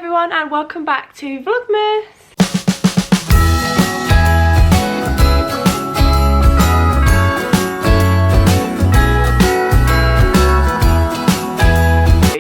everyone and welcome back to Vlogmas.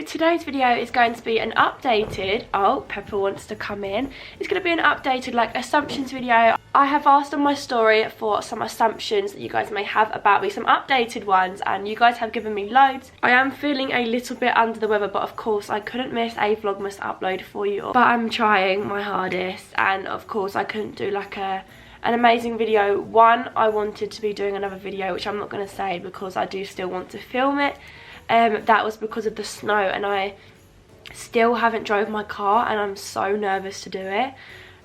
Today's video is going to be an updated, oh, Pepper wants to come in. It's going to be an updated like assumptions video. I have asked on my story for some assumptions that you guys may have about me, some updated ones, and you guys have given me loads. I am feeling a little bit under the weather, but of course I couldn't miss a Vlogmas upload for you. But I'm trying my hardest, and of course I couldn't do like an amazing video. One, I wanted to be doing another video, which I'm not going to say because I do still want to film it. That was because of the snow, and I still haven't drove my car and I'm so nervous to do it.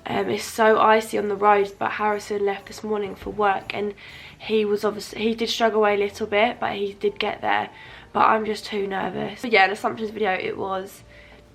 It's so icy on the roads, but Harrison left this morning for work and he did struggle a little bit, but he did get there, but I'm just too nervous. But yeah, an assumptions video it was.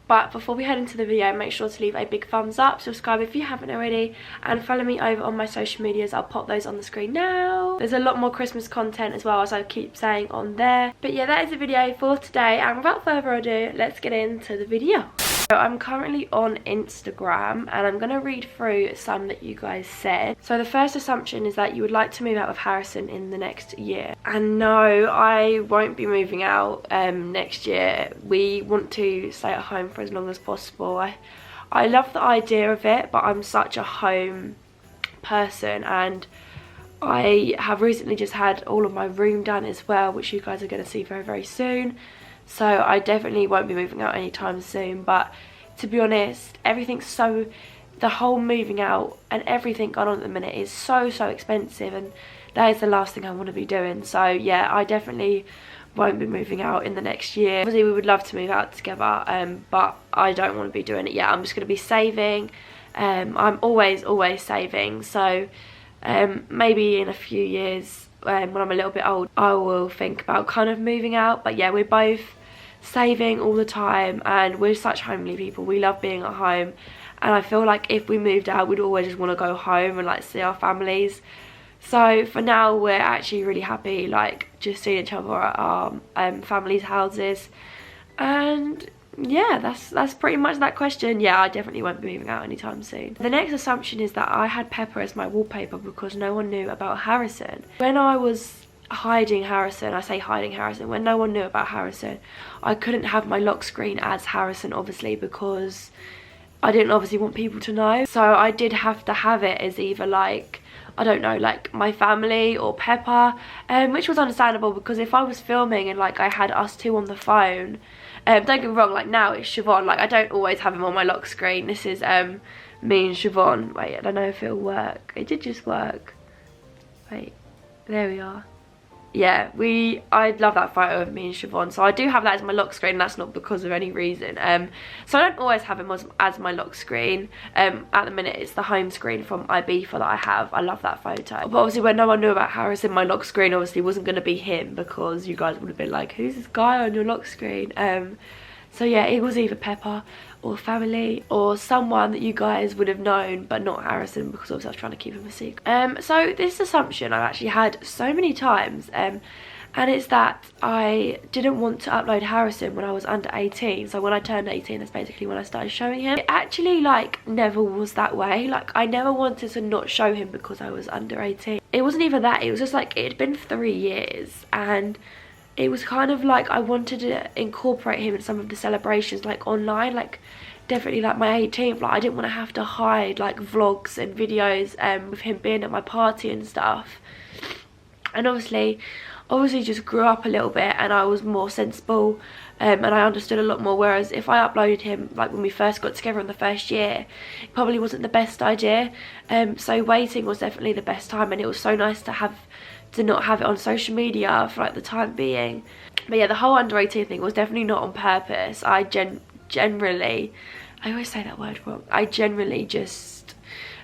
But before we head into the video, make sure to leave a big thumbs up, subscribe if you haven't already, and follow me over on my social medias. I'll pop those on the screen now. There's a lot more Christmas content as well, as I keep saying on there. But yeah, that is the video for today, and without further ado, let's get into the video. So I'm currently on Instagram and I'm going to read through some that you guys said. So the first assumption is that you would like to move out with Harrison in the next year. And no, I won't be moving out next year. We want to stay at home for as long as possible. I love the idea of it, but I'm such a home person, and I have recently just had all of my room done as well, which you guys are going to see very, very soon. So I definitely won't be moving out anytime soon, but to be honest, the whole moving out and everything going on at the minute is so expensive, and that is the last thing I want to be doing. So yeah, I definitely won't be moving out in the next year. Obviously we would love to move out together, but I don't want to be doing it yet. I'm just going to be saving. I'm always saving, so maybe in a few years, when I'm a little bit old, I will think about kind of moving out. But yeah, we're both saving all the time and we're such homely people. We love being at home, and I feel like if we moved out we'd always just want to go home and like see our families. So for now we're actually really happy like just seeing each other at our families' houses. And yeah, that's pretty much that question. Yeah, I definitely won't be moving out anytime soon. The next assumption is that I had Pepper as my wallpaper because no one knew about Harrison. When I was hiding Harrison, I say hiding Harrison, when no one knew about Harrison, I couldn't have my lock screen as Harrison, obviously, because I didn't obviously want people to know. So I did have to have it as either like, I don't know, like my family or Pepper, which was understandable because if I was filming and like I had us two on the phone, don't get me wrong, like now it's Siobhan, like I don't always have him on my lock screen. This is me and Siobhan. Wait, I don't know if it'll work. It did just work. Wait, there we are. Yeah, I love that photo of me and Siobhan, so I do have that as my lock screen, and that's not because of any reason. So I don't always have him as my lock screen. At the minute it's the home screen from Ibiza that I have. I love that photo. But obviously when no one knew about Harrison, my lock screen obviously wasn't going to be him, because you guys would have been like, who's this guy on your lock screen? So yeah, it was either Pepper or family or someone that you guys would have known, but not Harrison, because obviously I was trying to keep him a secret. So this assumption I've actually had so many times, and it's that I didn't want to upload Harrison when I was under 18. So when I turned 18, that's basically when I started showing him. It actually like never was that way. Like I never wanted to not show him because I was under 18. It wasn't even that, it was just like it had been 3 years, and it was kind of like I wanted to incorporate him in some of the celebrations, like online, like definitely like my 18th. Like I didn't want to have to hide like vlogs and videos with him being at my party and stuff. And obviously just grew up a little bit and I was more sensible, and I understood a lot more, whereas if I uploaded him like when we first got together in the first year, it probably wasn't the best idea. So waiting was definitely the best time, and it was so nice to not have it on social media for like the time being. But yeah, the whole under 18 thing was definitely not on purpose. I generally, I always say that word wrong, I generally just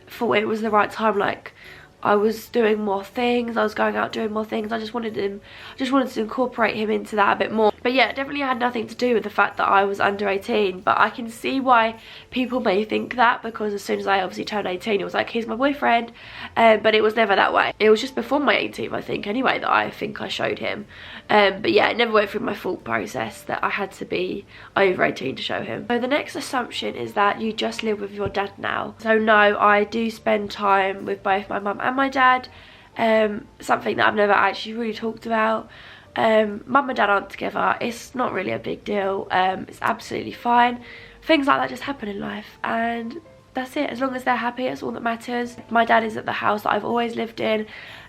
thought it was the right time. Like I was doing more things, I was going out doing more things. I just wanted to incorporate him into that a bit more. But yeah, it definitely had nothing to do with the fact that I was under 18, but I can see why people may think that, because as soon as I obviously turned 18, it was like, here's my boyfriend, but it was never that way. It was just before my 18th, I think, anyway, that I think I showed him. But yeah, it never went through my thought process that I had to be over 18 to show him. So the next assumption is that you just live with your dad now. So no, I do spend time with both my mum and my dad. Something that I've never actually really talked about. Mum and dad aren't together. It's not really a big deal. It's absolutely fine. Things like that just happen in life, and that's it. As long as they're happy, it's all that matters. My dad is at the house that I've always lived in,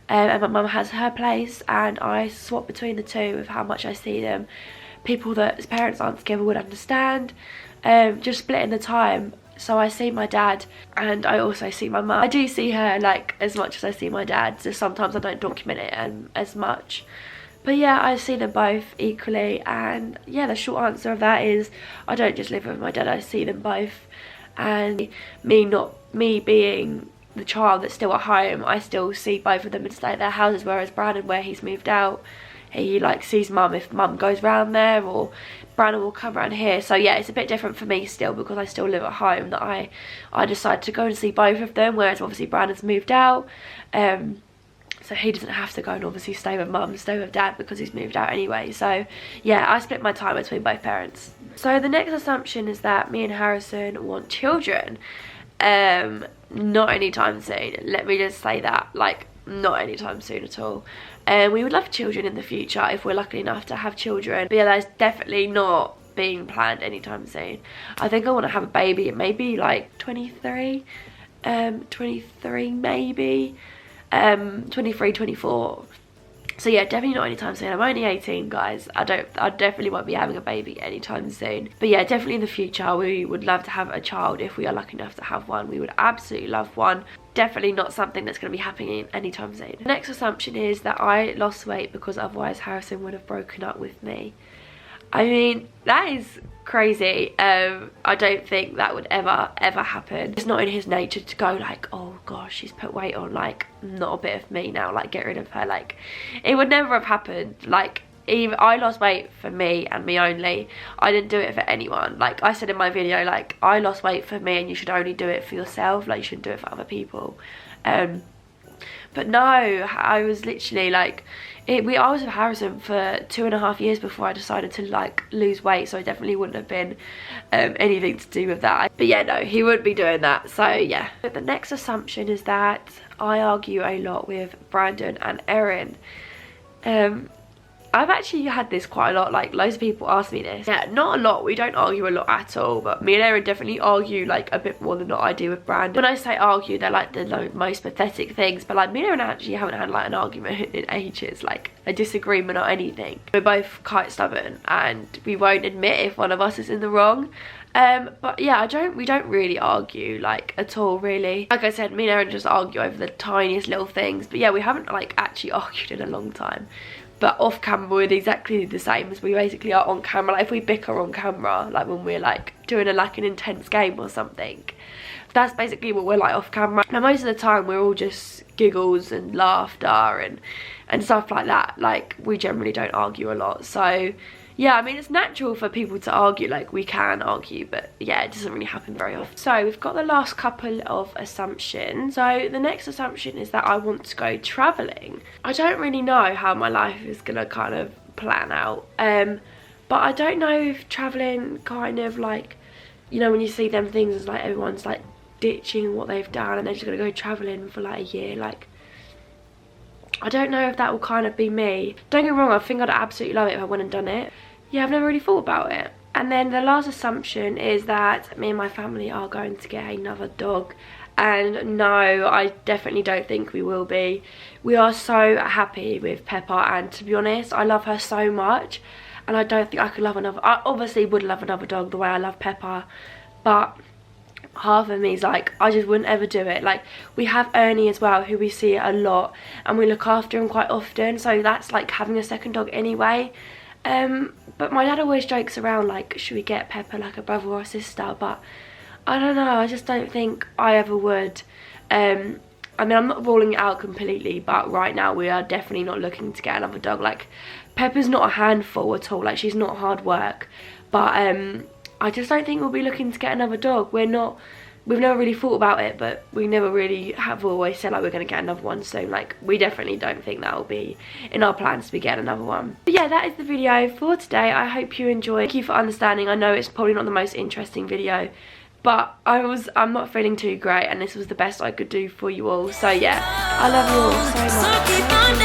and my mum has her place, and I swap between the two with how much I see them. People that as parents aren't together would understand. Just splitting the time. So I see my dad and I also see my mum. I do see her like as much as I see my dad, so sometimes I don't document it as much. But yeah, I see them both equally, and yeah, the short answer of that is I don't just live with my dad, I see them both. And me being the child that's still at home, I still see both of them and stay at their houses, whereas Brandon, where he's moved out, he like sees mum if mum goes round there, or Brandon will come around here. So yeah, it's a bit different for me still, because I still live at home, that I decide to go and see both of them, whereas obviously Brandon's moved out, so he doesn't have to go and obviously stay with mum, stay with dad, because he's moved out anyway. So yeah, I split my time between both parents. So the next assumption is that me and Harrison want children. Not anytime soon. Let me just say that, like, not anytime soon at all. We would love children in the future if we're lucky enough to have children, but yeah, that's definitely not being planned anytime soon. I think I want to have a baby at maybe like 23 maybe, 23, 24. So yeah, definitely not anytime soon. I'm only 18, guys. I definitely won't be having a baby anytime soon. But yeah, definitely in the future, we would love to have a child if we are lucky enough to have one. We would absolutely love one. Definitely not something that's going to be happening anytime soon. The next assumption is that I lost weight because otherwise Harrison would have broken up with me. I mean, that is crazy. I don't think that would ever happen. It's not in his nature to go like, oh gosh, she's put weight on, like, not a bit of me now, like, get rid of her. Like, it would never have happened. Like, even I lost weight for me and me only. I didn't do it for anyone. Like I said in my video, like, I lost weight for me and you should only do it for yourself. Like, you shouldn't do it for other people. But no, I was literally like, I was with Harrison for 2.5 years before I decided to like lose weight, so it definitely wouldn't have been anything to do with that. But yeah, no, he wouldn't be doing that. So yeah. But the next assumption is that I argue a lot with Brandon and Erin. I've actually had this quite a lot, like loads of people ask me this. Yeah, not a lot, we don't argue a lot at all, but me and Erin definitely argue like a bit more than what I do with Brandon. When I say argue, they're like the most pathetic things, but like me and Erin actually haven't had like an argument in ages, like a disagreement or anything. We're both quite stubborn and we won't admit if one of us is in the wrong. But yeah, we don't really argue like at all, really. Like I said, me and Erin just argue over the tiniest little things, but yeah, we haven't like actually argued in a long time. But off camera we're exactly the same as we basically are on camera. Like if we bicker on camera, like when we're like doing an intense game or something, that's basically what we're like off camera. Now most of the time we're all just giggles and laughter and stuff like that. Like we generally don't argue a lot. So yeah, I mean, it's natural for people to argue, like we can argue, but yeah, it doesn't really happen very often. So we've got the last couple of assumptions. So the next assumption is that I want to go traveling. I don't really know how my life is gonna kind of plan out, but I don't know if traveling kind of like, you know, when you see them things, it's like everyone's like ditching what they've done and they're just gonna go traveling for like a year. Like, I don't know if that will kind of be me. Don't get me wrong, I think I'd absolutely love it if I went and done it. Yeah, I've never really thought about it. And then the last assumption is that me and my family are going to get another dog. And no, I definitely don't think we will be. We are so happy with Pepper, and to be honest, I love her so much. And I don't think I could love another. I obviously would love another dog the way I love Pepper, but half of me is like, I just wouldn't ever do it. Like, we have Ernie as well, who we see a lot and we look after him quite often, so that's like having a second dog anyway. But my dad always jokes around like, should we get Pepper like a brother or a sister? But I don't know, I just don't think I ever would. I I mean, I'm not ruling it out completely, but right now we are definitely not looking to get another dog. Like, Pepper's not a handful at all. Like, she's not hard work. But I just don't think we'll be looking to get another dog. We've never really thought about it, but we never really have always said like we're going to get another one soon. Like, we definitely don't think that will be in our plans to be getting another one. But yeah, that is the video for today. I hope you enjoyed. Thank you for understanding. I know it's probably not the most interesting video, but I'm not feeling too great, and this was the best I could do for you all. So yeah, I love you all so much.